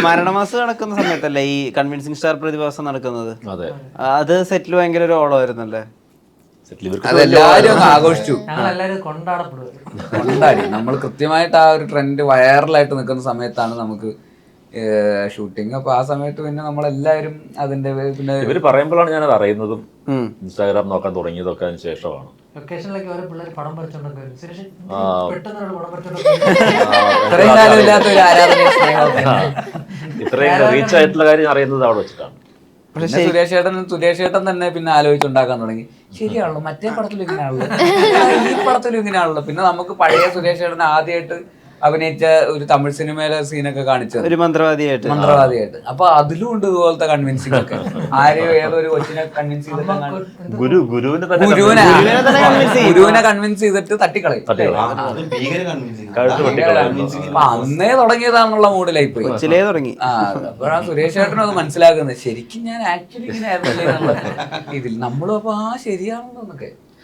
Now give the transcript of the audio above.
മരണമാസം നടക്കുന്ന സമയത്തല്ലേ ഈ convincing star പ്രതിഭാസം നടക്കുന്നത്? അതെ, അത് സെറ്റിൽ ഭയങ്കര ഒരു ഓളമായിരുന്നല്ലേ? അതെല്ലാരും ഒന്ന് ആഘോഷിച്ചു, കൊണ്ടാടപ്പെടുക. കൊണ്ടാടി. നമ്മൾ കൃത്യമായിട്ട് ആ ഒരു ട്രെൻഡ് വൈറലായിട്ട് നിൽക്കുന്ന സമയത്താണ് നമുക്ക് ഷൂട്ടിങ്. അപ്പൊ ആ സമയത്ത് പിന്നെ നമ്മളെല്ലാവരും അതിന്റെ പിന്നെ ഇവര് പറയുമ്പോഴാണ് ഞാനത് അറിയുന്നതും ഇൻസ്റ്റാഗ്രാം നോക്കാൻ തുടങ്ങിയതൊക്കെ അതിന് ശേഷമാണ്. ലൊക്കേഷനിലൊക്കെ ഓരോ പിള്ളേർ പടം പറിച്ചോണ്ടൊക്കെ വരും. സുരേഷ് പെട്ടെന്ന് ഒരാൾ പടം ഇത്രയും കാലം ഇല്ലാത്ത ഒരു ആരാധന സ്നേഹമൊക്കെ. ഇത്രയും റീച്ച് ആയിട്ടുള്ള കാര്യം അറിയുന്നത് അവിടെ വെച്ചിട്ടാണ്. പിന്നെ സുരേഷ് ഏട്ടൻ തന്നെ പിന്നെ ആലോചിച്ചുണ്ടാക്കാൻ തുടങ്ങി. ശരിയാണല്ലോ, മറ്റേ പടത്തിലും ഇങ്ങനെയാണല്ലോ, ഈ പടത്തിലും ഇങ്ങനെയാണല്ലോ. പിന്നെ നമുക്ക് പഴയ സുരേഷ് ഏട്ടൻ ആദ്യമായിട്ട് അഭിനയിച്ച ഒരു തമിഴ് സിനിമയിലെ സീനൊക്കെ കാണിച്ചത് ഒരു മന്ത്രവാദിയായിട്ട്. അപ്പൊ അതിലും ഉണ്ട് ഇതുപോലത്തെ കൺവിൻസിംഗ് ഒക്കെ. ആരെയോ ഏതൊരു കൊച്ചിനെ കൺവിൻസ് ചെയ്തിട്ട് ഗുരുവിനെ കൺവിൻസ് ചെയ്തിട്ട് തട്ടിക്കളയും. അപ്പൊ അന്നേ തുടങ്ങിയതാണെന്നുള്ള മൂഡിലായി പോയി. തുടങ്ങി. അപ്പോഴാണ് സുരേഷ് ഏട്ടനും അത് മനസ്സിലാക്കുന്നത്. ശരിക്കും ഞാൻ ആക്ച്വലി ഇങ്ങനെ ആയിരുന്നല്ലേ എന്നുള്ള ഇതിൽ നമ്മളും അപ്പൊ ശരിയാണല്ലോ എന്നൊക്കെ.